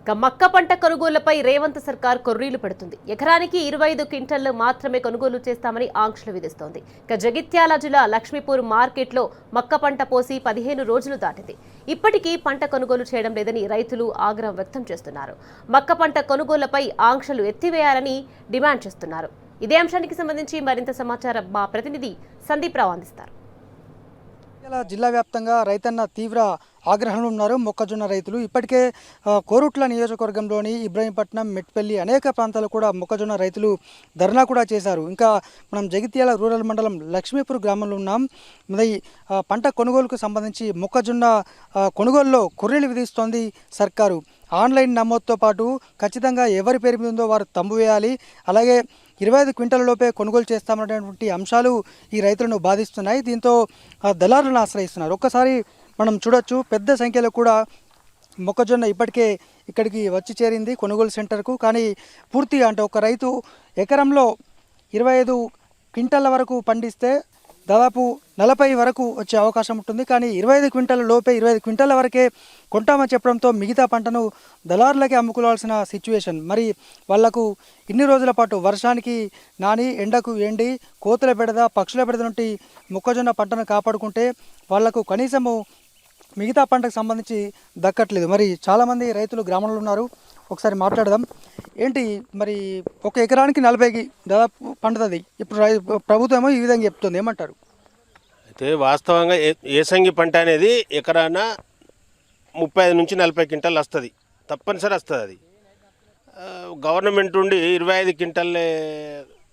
మక్క పంట కొనుగోలుపై రేవంత్ సర్కార్ కొర్రీలు పెడుతుంది. ఎకరానికి 25 క్వింటాళ్లు మాత్రమే కొనుగోలు చేస్తామని ఆంక్షలు విధిస్తోంది. జగిత్యాల జిల్లా లక్ష్మీపూర్ మార్కెట్లో మక్క పంట పోసి 15 రోజులు దాటింది. ఇప్పటికీ పంట కొనుగోలు చేయడం లేదని రైతులు ఆగ్రహం వ్యక్తం చేస్తున్నారు. మక్క పంట కొనుగోలుపై ఆంక్షలు ఎత్తివేయాలని డిమాండ్ చేస్తున్నారు. ఇదే అంశానికి సంబంధించి మరింత సమాచారం మా ప్రతినిధి సందీప్ రావు అందిస్తారు. జిల్లా వ్యాప్తంగా రైతన్న తీవ్ర ఆగ్రహంలో ఉన్నారు. మొక్కజొన్న రైతులు ఇప్పటికే కోరుట్ల నియోజకవర్గంలోని ఇబ్రహీంపట్నం, మెట్పల్లి అనేక ప్రాంతాలు కూడా మొక్కజొన్న రైతులు ధర్నా కూడా చేశారు. ఇంకా మనం జగిత్యాల రూరల్ మండలం లక్ష్మీపూర్ గ్రామంలో ఉన్నాం. మరి పంట కొనుగోలుకు సంబంధించి మొక్కజొన్న కొనుగోలులో కొర్రీలు విధిస్తోంది సర్కారు. ఆన్లైన్ నమోదుతో పాటు ఖచ్చితంగా ఎవరి పేరు మీద ఉందో వారు తంబు వేయాలి, అలాగే 25 క్వింటాల లోపే కొనుగోలు చేస్తామనేటువంటి అంశాలు ఈ రైతులను బాధిస్తున్నాయి. దీంతో దళారులను ఆశ్రయిస్తున్నారు. ఒక్కసారి మనం చూడొచ్చు, పెద్ద సంఖ్యలో కూడా మొక్కజొన్న ఇప్పటికే ఇక్కడికి వచ్చి చేరింది కొనుగోలు సెంటర్కు. కానీ పూర్తిగా అంటే ఒక రైతు ఎకరంలో 25 క్వింటాల వరకు పండిస్తే దాదాపు 40 వరకు వచ్చే అవకాశం ఉంటుంది. కానీ 25 క్వింటాల లోపే 25 క్వింటాల వరకే కొంటామని చెప్పడంతో మిగతా పంటను దళారులకే అమ్ముకోవాల్సిన సిచ్యువేషన్. మరి వాళ్లకు ఇన్ని రోజుల పాటు వర్షానికి నాని, ఎండకు ఎండి, కోతుల బెడద, పక్షుల బెడద నుండి మొక్కజొన్న పంటను కాపాడుకుంటే వాళ్లకు కనీసము మిగతా పంటకు సంబంధించి దక్కట్లేదు. మరి చాలామంది రైతులు గ్రామంలో ఉన్నారు, ఒకసారి మాట్లాడదాం. ఏంటి మరి ఒక ఎకరానికి 40కి దాదాపు పండుతుంది. ఇప్పుడు ప్రభుత్వం ఈ విధంగా చెప్తుంది, ఏమంటారు? అయితే వాస్తవంగా ఏసంగి పంట అనేది ఎకరాన 35 నుంచి 40 క్వింటాలు వస్తుంది, తప్పనిసరి వస్తుంది. అది గవర్నమెంట్ ఉండి 25 క్వింటాలే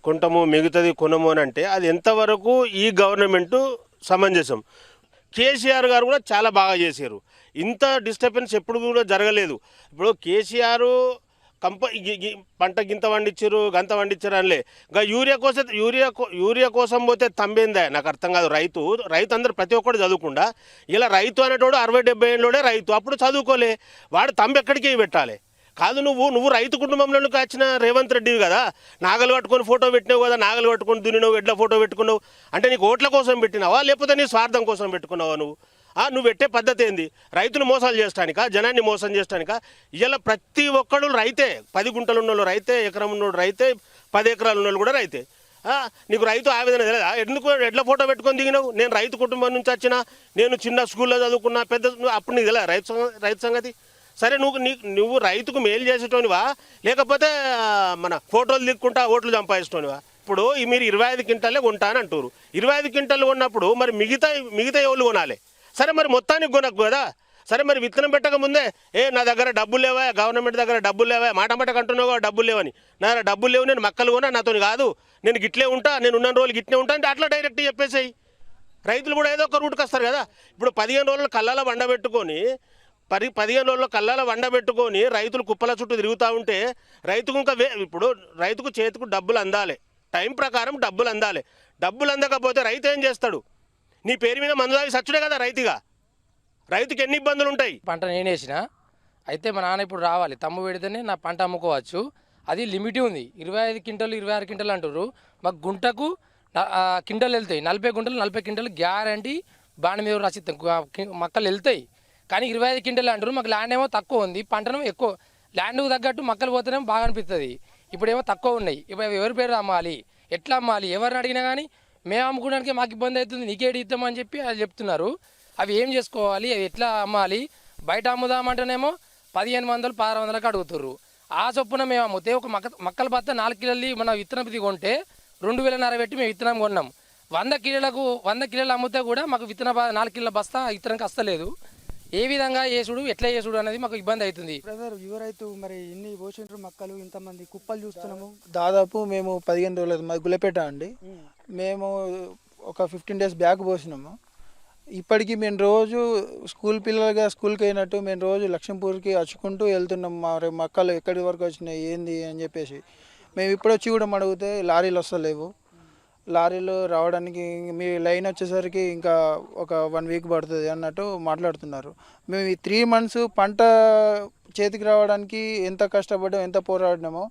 కొంటాము మిగతాది కొనము అని అంటే అది ఎంతవరకు ఈ గవర్నమెంటు సమంజసం. కేసీఆర్ గారు కూడా చాలా బాగా చేశారు. ఇంత డిస్టర్బెన్స్ ఎప్పుడు కూడా జరగలేదు. ఇప్పుడు కేసీఆర్ పంట గింత పండించారు, గంత పండించారు అనలే. ఇంకా యూరియా కోసం పోతే తంబేందా నాకు అర్థం కాదు. రైతు అందరు ప్రతి ఒక్కరు చదువుకుండా ఇలా రైతు అనేటోడు 60-70 ఏళ్ళలోనే రైతు, అప్పుడు చదువుకోలే. వాడు తంబు ఎక్కడికి పెట్టాలి కాదు. నువ్వు రైతు కుటుంబంలోకి వచ్చిన రేవంత్ రెడ్డివి కదా, నాగలు పట్టుకొని ఫోటో పెట్టినావు కదా, నాగలు పట్టుకొని దున్నినావు, ఎడ్ల ఫోటో పెట్టుకున్నావు అంటే నీకు ఓట్ల కోసం పెట్టినావా లేకపోతే నీ స్వార్థం కోసం పెట్టుకున్నావా? నువ్వు పెట్టే పద్ధతి ఏంది? రైతులు మోసాలు చేస్తానికా, జనాన్ని మోసం చేస్తానికా? ఇలా ప్రతి ఒక్కడు రైతే. 10 గుంటలు ఉన్నోళ్ళు రైతే, ఎకరం ఉన్నోళ్ళు రైతే, 10 ఎకరాలు ఉన్నోళ్ళు కూడా రైతే. నీకు రైతు ఆవేదన తెలియదా? ఎందుకు ఎడ్ల ఫోటో పెట్టుకొని దిగినావు? నేను రైతు కుటుంబం నుంచి వచ్చిన, నేను చిన్న స్కూల్లో చదువుకున్నా, అప్పుడు నీకు తెలియదా రైతు సంగతి? సరే, నువ్వు రైతుకు మేలు చేసేటోనివా లేకపోతే మన ఫోటోలు దిక్కుంటా ఓట్లు సంపాదించటోనివా? ఇప్పుడు మీరు 25 క్వింటాలే కొంటా అని అంటారు. 25 క్వింటాలు కొన్నప్పుడు మరి మిగతా ఎవరు కొనాలి? సరే, మరి మొత్తానికి కొనకు కదా. సరే, మరి విత్తనం పెట్టక ముందే నా దగ్గర డబ్బులు లేవా, గవర్నమెంట్ దగ్గర డబ్బులు లేవా, మాట అంటున్నావు డబ్బులు లేవని. నా దగ్గర డబ్బులు లేవు, నేను మక్కలు కొనా, నాతో కాదు, నేను గిట్లే ఉంటా, నేను ఉన్న రోజులు గిట్లే ఉంటా అంటే అట్లా డైరెక్ట్ చెప్పేసాయి. రైతులు కూడా ఏదో ఒక రూట్కి వస్తారు కదా. ఇప్పుడు 15 రోజులు కళ్ళాల వండబెట్టుకొని 15 రోజుల్లో కళ్ళాల వండబెట్టుకొని రైతులు కుప్పల చుట్టూ తిరుగుతూ ఉంటే రైతుకు ఇంకా ఇప్పుడు రైతుకు చేతికి డబ్బులు అందాలి, టైం ప్రకారం డబ్బులు అందాలి. డబ్బులు అందకపోతే రైతు ఏం చేస్తాడు? నీ పేరు మీద మందు తాగి సచ్చుడే కదా రైతుగా. రైతుకి ఎన్ని ఇబ్బందులు ఉంటాయి. పంట నేనేసిన అయితే మా నాన్న ఇప్పుడు రావాలి, తమ్ము పెడితేనే నా పంట అమ్ముకోవచ్చు. అది లిమిట్ ఉంది. 25 క్వింటాలు 26 క్వింటాలు అంటారు. మాకు గుంటకు క్వింటాలు వెళ్తాయి. 40 గుంటలు 40 క్వింటాలు గ్యారంటీ బాండ్ మీద రసిస్తాం, మక్కలు వెళ్తాయి. కానీ 25 క్వింటాలు అంటారు. మాకు ల్యాండ్ ఏమో తక్కువ ఉంది, పంటను ఎక్కువ. ల్యాండ్కు తగ్గట్టు మక్కలు పోతేనేమో బాగా అనిపిస్తుంది. ఇప్పుడేమో తక్కువ ఉన్నాయి. ఇప్పుడు ఎవరి పేరు అమ్మాలి, ఎట్లా అమ్మాలి? ఎవరిని అడిగినా కానీ మేము అమ్ముకోవడానికి మాకు ఇబ్బంది అవుతుంది, నీకేడి ఇద్దామని చెప్పి అది చెప్తున్నారు. అవి ఏం చేసుకోవాలి, అవి ఎట్లా అమ్మాలి? బయట అమ్ముదామంటేనేమో 1500 1600కి అడుగుతుర్రు. ఆ చొప్పున మేము అమ్మితే ఒక మక్కల బత్త 4 కిలోలు మన విత్తనం కొంటే 2000 పెట్టి మేము విత్తనం కొన్నాం. 100 కిలోలు అమ్మితే కూడా మాకు విత్తన 4 కిలోల బస్తా విత్తనంకి వస్తలేదు. ఏ విధంగా చేసుడు, ఎట్లా చేసుడు అనేది మాకు ఇబ్బంది అవుతుంది. బ్రదర్, యువ రైతు మరి ఇన్ని పోషించు మక్కలు, ఇంతమంది కుప్పలు చూస్తున్నాము. దాదాపు మేము 15 రోజులు మాది గులపేట అండి. మేము ఒక 15 డేస్ బ్యాక్ పోసినాము. ఇప్పటికీ మేము రోజు స్కూల్ పిల్లలుగా స్కూల్కి అయినట్టు మేము రోజు లక్ష్మీపూర్కి వచ్చుకుంటూ వెళ్తున్నాం. మా మక్కలు ఎక్కడి వరకు వచ్చినాయి ఏంది అని చెప్పేసి మేము ఇప్పుడు వచ్చి కూడా అడిగితే లారీలు వస్తలేవు. లారీలు రావడానికి మీ లైన్ వచ్చేసరికి ఇంకా ఒక 1 వీక్ పడుతుంది అన్నట్టు మాట్లాడుతున్నారు. మేము ఈ 3 మంత్స్ పంట చేతికి రావడానికి ఎంత కష్టపడ్డామో, ఎంత పోరాడినామో,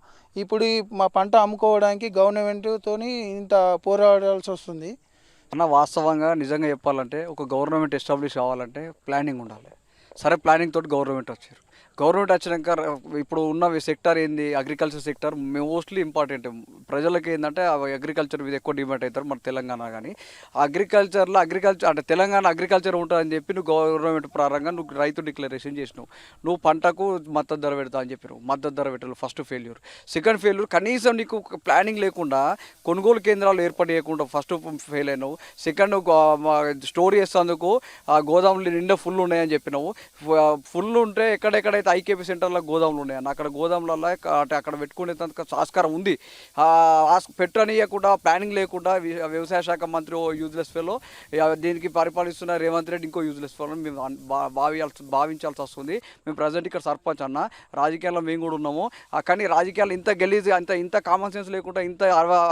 ఇప్పుడు మా పంట అమ్ముకోవడానికి గవర్నమెంట్తో ఇంత పోరాడాల్సి వస్తుంది. వాస్తవంగా నిజంగా చెప్పాలంటే ఒక గవర్నమెంట్ ఎస్టాబ్లిష్ కావాలంటే ప్లానింగ్ ఉండాలి. సరే, ప్లానింగ్ తోటి గవర్నమెంట్ వచ్చారు. గవర్నమెంట్ వచ్చినాక ఇప్పుడు ఉన్న సెక్టర్ ఏంది, అగ్రికల్చర్ సెక్టర్ మోస్ట్లీ ఇంపార్టెంట్. ప్రజలకి ఏంటంటే అగ్రికల్చర్ మీద ఎక్కువ డిమాండ్ అవుతారు మన తెలంగాణ. కానీ అగ్రికల్చర్ అంటే తెలంగాణ అగ్రికల్చర్ ఉంటుందని చెప్పి నువ్వు గవర్నమెంట్ ప్రారంభంగా నువ్వు రైతు డిక్లరేషన్ చేసినావు. నువ్వు పంటకు మద్దతు ధర పెడతా అని చెప్పినావు. మద్దతు ధర పెట్టాలి, ఫస్ట్ ఫెయిల్యూర్. సెకండ్ ఫెయిల్యూర్, కనీసం నీకు ప్లానింగ్ లేకుండా కొనుగోలు కేంద్రాలు ఏర్పాటు చేయకుండా ఫస్ట్ ఫెయిల్ అయినావు. సెకండ్ స్టోర్ చేసేందుకు ఆ గోదాములు నిండా ఫుల్ ఉన్నాయని చెప్పినావు. ఫుల్ ఉంటే ఎక్కడెక్కడైతే ఐకేపీ సెంటర్లో గోదాములు ఉన్నాయని అక్కడ గోదాములలో అక్కడ పెట్టుకునేందుకు ఆస్కారం ఉంది. పెట్టనీయకుండా ప్లానింగ్ లేకుండా వ్యవసాయ శాఖ మంత్రి ఓ యూజ్లెస్ ఫెలో, దీనికి పరిపాలిస్తున్న రేవంత్ రెడ్డి ఇంకో యూజ్లెస్ ఫెలో మేము భావించాల్సి వస్తుంది. మేము ప్రజెంట్ ఇక్కడ సర్పంచ్ అన్న, రాజకీయాల్లో మేము కూడా ఉన్నాము. కానీ రాజకీయాలు ఇంత గలీజ్, ఇంత కామన్ సెన్స్ లేకుండా, ఇంత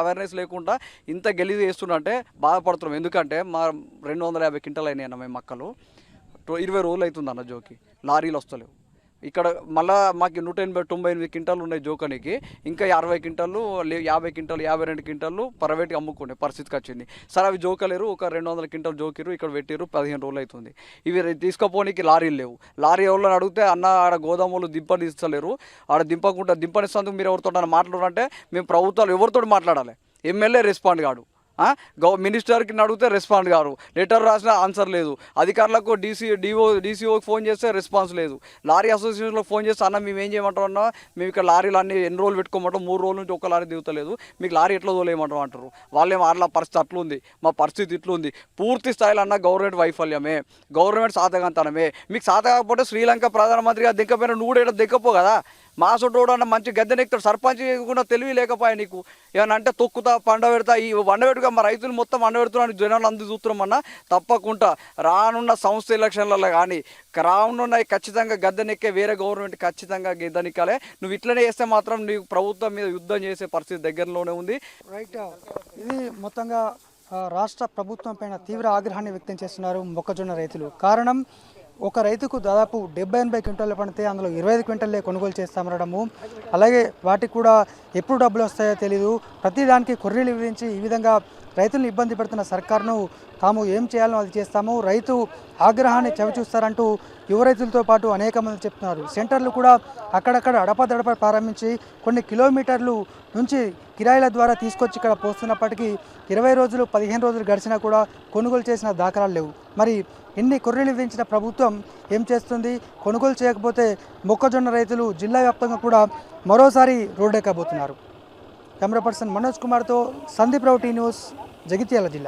అవేర్నెస్ లేకుండా ఇంత గలీజ్ చేస్తున్నట్టే బాధపడుతున్నాం. ఎందుకంటే మా 250 క్వింటాలు అయినాయి అన్న మేము మక్కలు. 20 రోజులు అవుతుంది అన్న జోకి, లారీలు వస్తలేవు. ఇక్కడ మళ్ళీ మాకు 198 క్వింటాలు ఉన్నాయి జోకనికి. ఇంకా 60 క్వింటాలు 50 క్వింటాలు 52 క్వింటాలు ప్రైవేట్గా అమ్ముకునే పరిస్థితికి వచ్చింది. సరే అవి జోకలేరు, ఒక 200 క్వింటాలు జోకిరు, ఇక్కడ పెట్టిరు. 15 రోజులు అవుతుంది. ఇవి తీసుకుపోనికి లారీలు లేవు. లారీ ఎవరిని అడిగితే అన్న ఆడ గోదాములు దింపనిస్తలేరు, ఆడ దింపనిస్తేందుకు మీరు ఎవరితో మాట్లాడారంటే మేము ప్రభుత్వాలు ఎవరితో మాట్లాడాలి. ఎమ్మెల్యే రెస్పాండ్ కాడు, మినిస్టర్కి అడిగితే రెస్పాండ్ గారు, లెటర్ రాసినా ఆన్సర్ లేదు. అధికారులకు డీసీఓకి ఫోన్ చేస్తే రెస్పాన్స్ లేదు. లారీ అసోసియేషన్లో ఫోన్ చేస్తే అన్న మేము ఏం చేయమంటాం అన్న, మేము ఇక్కడ లారీలు అన్ని ఎన్ని రోజులు పెట్టుకోమంటాం, 3 రోజుల నుంచి ఒక లారీ దిగుతలేదు, మీకు లారీ ఎట్లా తోలేయమంటాం అంటారు. వాళ్ళేమో వాళ్ళ పరిస్థితి అట్లుంది, మా పరిస్థితి ఇట్లుంది. పూర్తి స్థాయిలో అన్న గవర్నమెంట్ వైఫల్యమే, గవర్నమెంట్ సాధకంతనమే. మీకు సాధ కాకపోతే శ్రీలంక ప్రధానమంత్రిగా దిక్కపోయినా నువ్వు కూడా దిక్కపో కదా. మా సొంటోడు అన్న మంచి గద్దెనెక్తాడు. సర్పంచ్ కూడా తెలివి లేకపోయా నీకు. ఏమన్నా అంటే తొక్కుతా పండ పెడతా, ఈ వండ పెట్టుగా మా రైతులు మొత్తం వండ పెడుతున్నాను జనాలు అందరూ చూస్తున్నామన్నా. తప్పకుండా రానున్న సంస్థ ఎలక్షన్లలో కానీ రానున్న ఖచ్చితంగా గద్దెనెక్కే వేరే గవర్నమెంట్ ఖచ్చితంగా గద్దెనెక్కాలే. నువ్వు ఇట్లనే చేస్తే మాత్రం నీకు ప్రభుత్వం మీద యుద్ధం చేసే పరిస్థితి దగ్గరలోనే ఉంది. రైట్, ఇది మొత్తంగా రాష్ట్ర ప్రభుత్వం పైన తీవ్ర ఆగ్రహాన్ని వ్యక్తం చేస్తున్నారు మొక్కజొన్న రైతులు. కారణం, ఒక రైతుకు దాదాపు 70-80 క్వింటాలు పడితే అందులో 25 క్వింటాలే కొనుగోలు చేస్తామనడము, అలాగే వాటికి కూడా ఎప్పుడు డబ్బులు వస్తాయో తెలీదు. ప్రతిదానికి కొర్రీలు విధించి ఈ విధంగా రైతులను ఇబ్బంది పెడుతున్న సర్కారును తాము ఏం చేయాలో అది చేస్తాము, రైతు ఆగ్రహాన్ని చవిచూస్తారంటూ యువ రైతులతో పాటు అనేక మంది చెప్తున్నారు. సెంటర్లు కూడా అక్కడక్కడ అడపదడప ప్రారంభించి కొన్ని కిలోమీటర్లు నుంచి కిరాయిల ద్వారా తీసుకొచ్చి ఇక్కడ పోస్తున్నప్పటికీ 20 రోజులు 15 రోజులు గడిచినా కూడా కొనుగోలు చేసిన దాఖలాలు లేవు. మరి ఇన్ని కొర్రీలు విధించిన ప్రభుత్వం ఏం చేస్తుంది? కొనుగోలు చేయకపోతే మొక్కజొన్న రైతులు జిల్లా వ్యాప్తంగా కూడా మరోసారి రోడ్డెక్కబోతున్నారు. కెమెరా పర్సన్ మనోజ్ కుమార్తో సందీప్ రావు, టీ న్యూస్, జగిత్యాల జిల్లా.